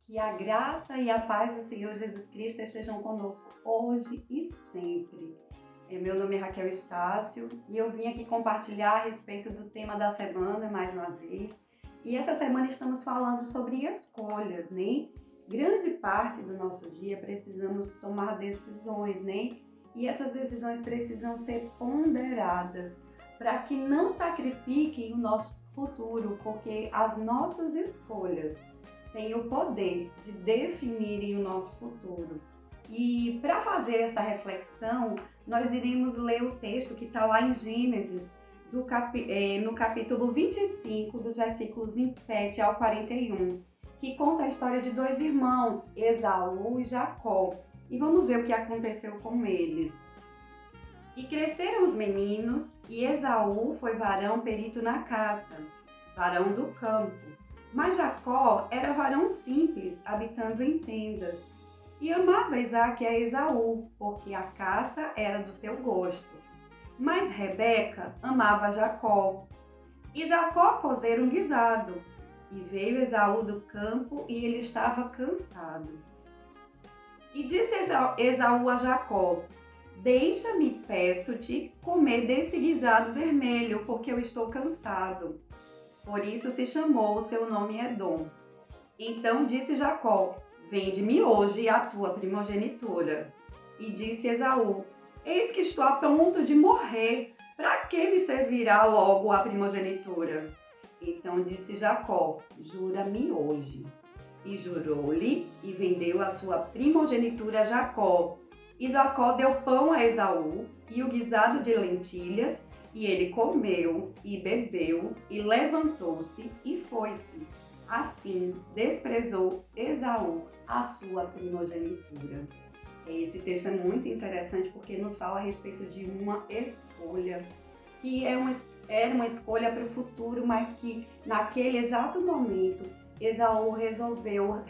Que a graça e a paz do Senhor Jesus Cristo estejam conosco hoje e sempre. Meu nome é Raquel Estácio e eu vim aqui compartilhar a respeito do tema da semana mais uma vez. E essa semana estamos falando sobre escolhas, né? Grande parte do nosso dia precisamos tomar decisões, né? E essas decisões precisam ser ponderadas para que não sacrifiquem o nosso futuro, porque as nossas escolhas têm o poder de definirem o nosso futuro. E para fazer essa reflexão, nós iremos ler o texto que está lá em Gênesis, no capítulo 25, dos versículos 27 ao 41, que conta a história de dois irmãos, Esaú e Jacó. E vamos ver o que aconteceu com eles. E cresceram os meninos, e Esaú foi varão perito na caça, varão do campo. Mas Jacó era varão simples, habitando em tendas. E amava Isaque a Esaú, porque a caça era do seu gosto. Mas Rebeca amava Jacó. E Jacó cozera um guisado. E veio Esaú do campo, e ele estava cansado. E disse Esaú a Jacó: deixa-me, peço-te, comer desse guisado vermelho, porque eu estou cansado. Por isso se chamou o seu nome Edom. Então disse Jacó: vende-me hoje a tua primogenitura. E disse Esaú: eis que estou a ponto de morrer, para que me servirá logo a primogenitura? Então disse Jacó: jura-me hoje. E jurou-lhe, e vendeu a sua primogenitura a Jacó. E Jacó deu pão a Esaú, e o guisado de lentilhas, e ele comeu e bebeu, e levantou-se e foi-se. Assim desprezou Esaú a sua primogenitura. Esse texto é muito interessante porque nos fala a respeito de uma escolha, que era uma escolha para o futuro, mas que naquele exato momento Esaú resolveu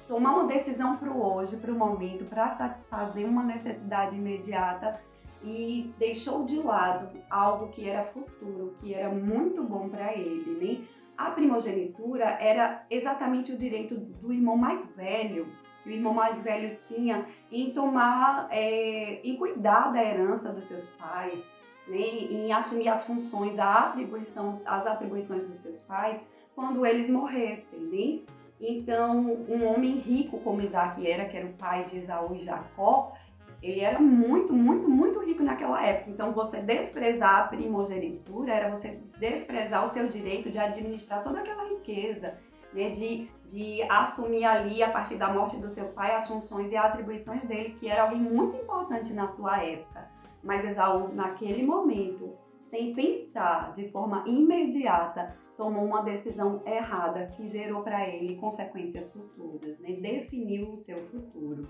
tomar uma decisão para o hoje, para o momento, para satisfazer uma necessidade imediata, e deixou de lado algo que era futuro, que era muito bom para ele, né? A primogenitura era exatamente o direito do irmão mais velho, que o irmão mais velho tinha em tomar, em cuidar da herança dos seus pais, né? Em assumir as funções, as atribuições dos seus pais quando eles morressem, né? Então, um homem rico como Isaque era, que era o pai de Esaú e Jacó, ele era muito, muito, muito rico naquela época. Então, você desprezar a primogenitura era você desprezar o seu direito de administrar toda aquela riqueza, né? De assumir ali, a partir da morte do seu pai, as funções e atribuições dele, que era alguém muito importante na sua época. Mas Esaú, naquele momento, sem pensar, de forma imediata, tomou uma decisão errada que gerou para ele consequências futuras, né? Definiu o seu futuro.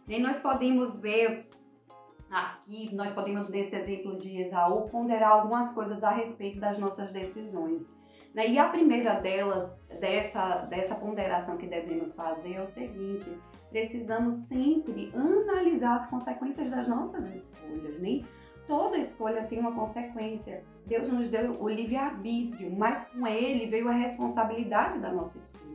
E nós podemos ver aqui, nesse exemplo de Esaú, ponderar algumas coisas a respeito das nossas decisões. E a primeira delas, dessa ponderação que devemos fazer é o seguinte: precisamos sempre analisar as consequências das nossas escolhas, né? Toda escolha tem uma consequência. Deus nos deu o livre-arbítrio, mas com ele veio a responsabilidade da nossa escolha.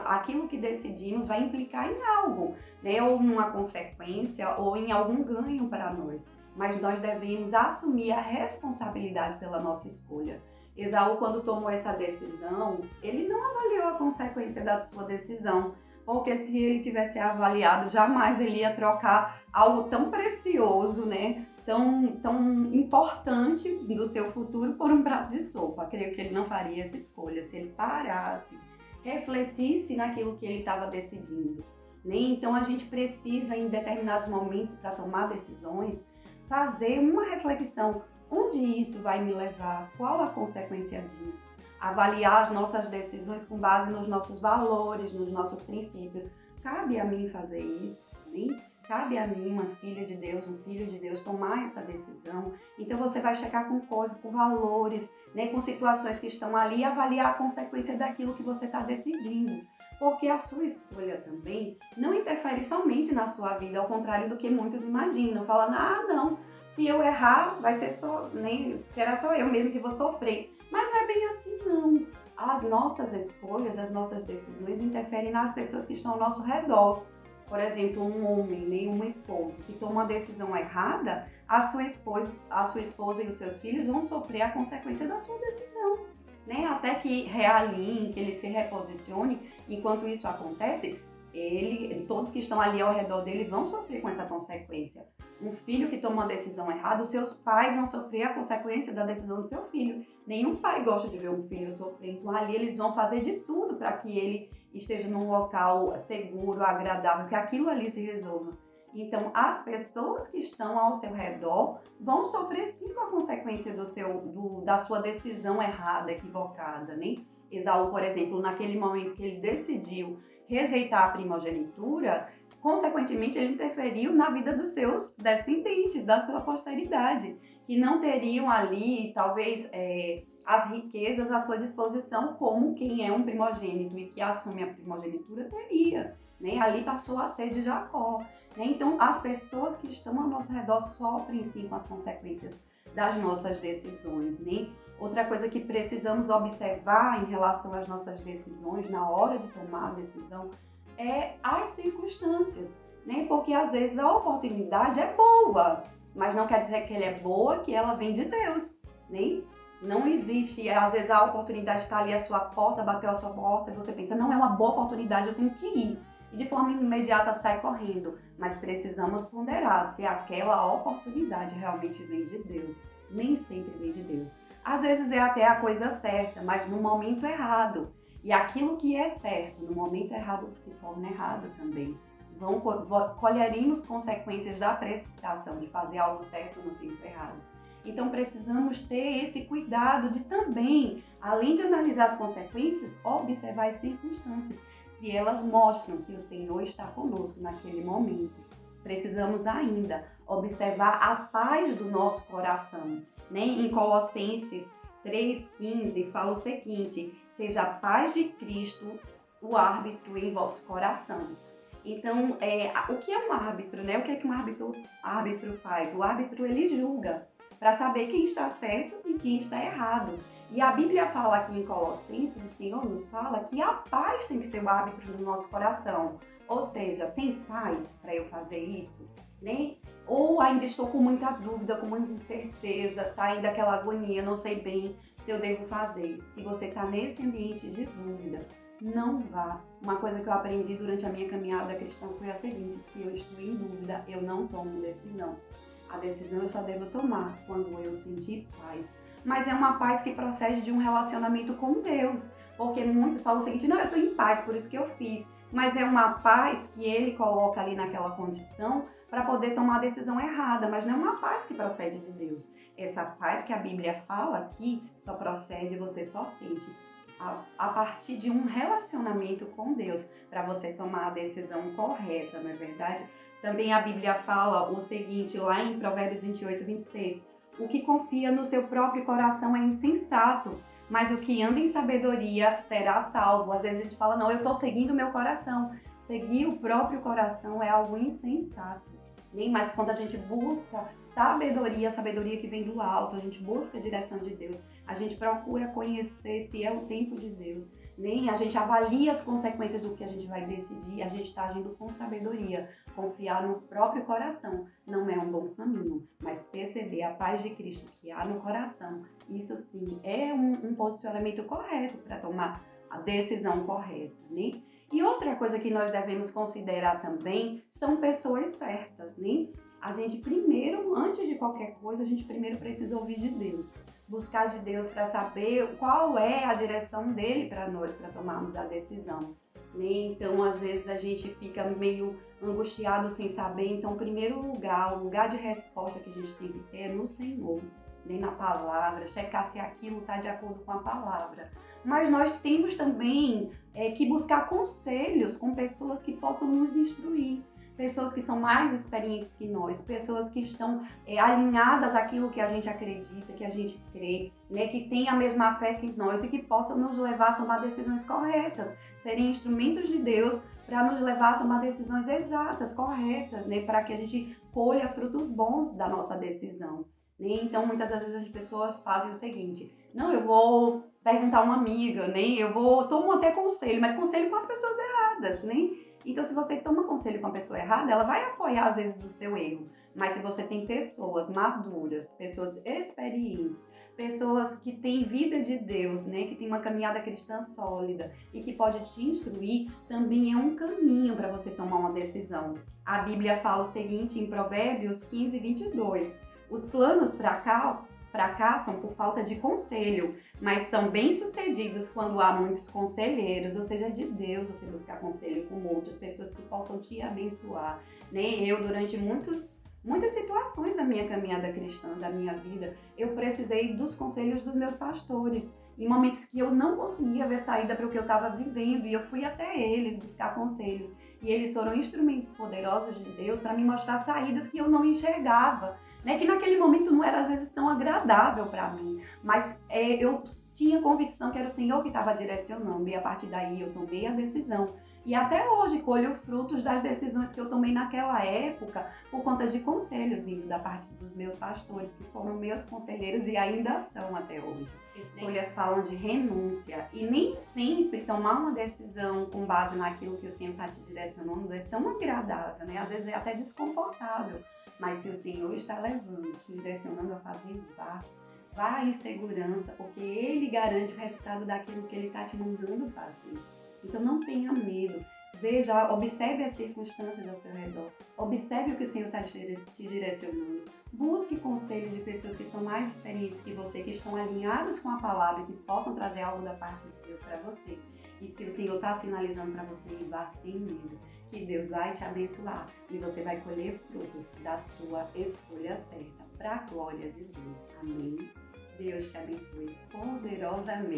Aquilo que decidimos vai implicar em algo, né? Ou uma consequência, ou em algum ganho para nós. Mas nós devemos assumir a responsabilidade pela nossa escolha. Esaú, quando tomou essa decisão, ele não avaliou a consequência da sua decisão, porque se ele tivesse avaliado, jamais ele ia trocar algo tão precioso, né? Tão importante do seu futuro por um prato de sopa. Creio que ele não faria essa escolha se ele parasse, refletisse naquilo que ele estava decidindo, né? Então a gente precisa, em determinados momentos, para tomar decisões, fazer uma reflexão: onde isso vai me levar? Qual a consequência disso? Avaliar as nossas decisões com base nos nossos valores, nos nossos princípios. Cabe a mim fazer isso, né? Cabe a mim, uma filha de Deus, um filho de Deus, tomar essa decisão. Então você vai checar com coisas, com valores, né, com situações que estão ali, e avaliar a consequência daquilo que você está decidindo. Porque a sua escolha também não interfere somente na sua vida, ao contrário do que muitos imaginam. Falando: não, se eu errar, vai ser será só eu mesmo que vou sofrer. Mas não é bem assim, não. as nossas escolhas, as nossas decisões interferem nas pessoas que estão ao nosso redor. Por exemplo, um homem, né, um esposo que toma uma decisão errada, a sua esposa e os seus filhos vão sofrer a consequência da sua decisão, né? Até que realinhe, que ele se reposicione. Enquanto isso acontece, todos que estão ali ao redor dele vão sofrer com essa consequência. Um filho que toma uma decisão errada, os seus pais vão sofrer a consequência da decisão do seu filho. Nenhum pai gosta de ver um filho sofrer, então ali eles vão fazer de tudo para que ele esteja num local seguro, agradável, que aquilo ali se resolva. Então, as pessoas que estão ao seu redor vão sofrer sim com a consequência da sua decisão errada, equivocada, né? Esaú, por exemplo, naquele momento que ele decidiu rejeitar a primogenitura, consequentemente ele interferiu na vida dos seus descendentes, da sua posteridade, que não teriam ali, talvez, as riquezas à sua disposição como quem é um primogênito e que assume a primogenitura teria, né? Ali passou a ser de Jacó, né? Então, as pessoas que estão ao nosso redor sofrem sim com as consequências das nossas decisões, né? Outra coisa que precisamos observar em relação às nossas decisões, na hora de tomar a decisão, é as circunstâncias, né? Porque às vezes a oportunidade é boa, mas não quer dizer que ela é boa, que ela vem de Deus, né? Não existe, às vezes a oportunidade está ali à sua porta, bateu à sua porta e você pensa, não é uma boa oportunidade, eu tenho que ir. E de forma imediata sai correndo, mas precisamos ponderar se aquela oportunidade realmente vem de Deus. Nem sempre vem de Deus. Às vezes é até a coisa certa, mas no momento errado. E aquilo que é certo, no momento errado, se torna errado também. Colheremos consequências da precipitação, de fazer algo certo no tempo errado. Então precisamos ter esse cuidado de também, além de analisar as consequências, observar as circunstâncias, se elas mostram que o Senhor está conosco naquele momento. Precisamos ainda observar a paz do nosso coração, né? Em Colossenses 3,15 fala o seguinte: seja a paz de Cristo o árbitro em vosso coração. Então, o que é um árbitro, né? O que é que um árbitro faz? O árbitro, ele julga para saber quem está certo e quem está errado. E a Bíblia fala aqui em Colossenses, o Senhor nos fala que a paz tem que ser o árbitro do nosso coração. Ou seja, tem paz para eu fazer isso, né? Ou ainda estou com muita dúvida, com muita incerteza, tá ainda aquela agonia, não sei bem se eu devo fazer. Se você está nesse ambiente de dúvida, não vá. Uma coisa que eu aprendi durante a minha caminhada cristã foi a seguinte: se eu estou em dúvida, eu não tomo decisão. A decisão eu só devo tomar quando eu sentir paz. Mas é uma paz que procede de um relacionamento com Deus. Porque muitos falam o seguinte: não, eu estou em paz, por isso que eu fiz. Mas é uma paz que ele coloca ali naquela condição para poder tomar a decisão errada, mas não é uma paz que procede de Deus. Essa paz que a Bíblia fala aqui só procede, você só sente a partir de um relacionamento com Deus, para você tomar a decisão correta, não é verdade? Também a Bíblia fala o seguinte, lá em Provérbios 28:26, o que confia no seu próprio coração é insensato, mas o que anda em sabedoria será salvo. Às vezes a gente fala, não, eu estou seguindo o meu coração. Seguir o próprio coração é algo insensato. Mas quando a gente busca sabedoria, sabedoria que vem do alto, a gente busca a direção de Deus, a gente procura conhecer se é o tempo de Deus, a gente avalia as consequências do que a gente vai decidir, a gente está agindo com sabedoria. Confiar no próprio coração não é um bom caminho, mas perceber a paz de Cristo que há no coração, isso sim é um posicionamento correto para tomar a decisão correta, né? E outra coisa que nós devemos considerar também são pessoas certas, né? A gente primeiro, antes de qualquer coisa, a gente primeiro precisa ouvir de Deus. Buscar de Deus para saber qual é a direção dele para nós, para tomarmos a decisão. Né? Então, às vezes, a gente fica meio angustiado sem saber. Então, o primeiro lugar, o lugar de resposta que a gente tem que ter é no Senhor, né? Na palavra, checar se aquilo está de acordo com a palavra. Mas nós temos também que buscar conselhos com pessoas que possam nos instruir, pessoas que são mais experientes que nós, pessoas que estão alinhadas àquilo que a gente acredita, que a gente crê, né, que têm a mesma fé que nós e que possam nos levar a tomar decisões corretas, serem instrumentos de Deus para nos levar a tomar decisões exatas, corretas, né, para que a gente colha frutos bons da nossa decisão. Né? Então, muitas das vezes as pessoas fazem o seguinte: não, eu vou perguntar a uma amiga, né? Tomo até conselho, mas conselho com as pessoas erradas, né? Então, se você toma conselho com a pessoa errada, ela vai apoiar, às vezes, o seu erro. Mas se você tem pessoas maduras, pessoas experientes, pessoas que têm vida de Deus, né, que têm uma caminhada cristã sólida e que pode te instruir, também é um caminho para você tomar uma decisão. A Bíblia fala o seguinte em Provérbios 15, 22. Os planos fracassam por falta de conselho, mas são bem-sucedidos quando há muitos conselheiros, ou seja, de Deus você buscar conselho com outras pessoas que possam te abençoar. Né? Eu, durante muitas situações da minha caminhada cristã, da minha vida, eu precisei dos conselhos dos meus pastores. Em momentos que eu não conseguia ver saída para o que eu estava vivendo, e eu fui até eles buscar conselhos. E eles foram instrumentos poderosos de Deus para me mostrar saídas que eu não enxergava. Né? Que naquele momento não era às vezes tão agradável para mim, mas eu tinha convicção que era o Senhor que estava direcionando, e a partir daí eu tomei a decisão. E até hoje colho frutos das decisões que eu tomei naquela época por conta de conselhos vindo da parte dos meus pastores, que foram meus conselheiros e ainda são até hoje. Escolhas falam de renúncia e nem sempre tomar uma decisão com base naquilo que o Senhor está te direcionando é tão agradável, né? Às vezes é até desconfortável, mas se o Senhor está levando, te direcionando a fazer, vá em segurança, porque Ele garante o resultado daquilo que Ele está te mandando fazer. Então não tenha medo. Veja, observe as circunstâncias ao seu redor. Observe o que o Senhor está te direcionando. Busque conselho de pessoas que são mais experientes que você, que estão alinhados com a palavra, que possam trazer algo da parte de Deus para você. E se o Senhor está sinalizando para você, vá sem medo, que Deus vai te abençoar e você vai colher frutos da sua escolha certa, para a glória de Deus. Amém? Deus te abençoe poderosamente.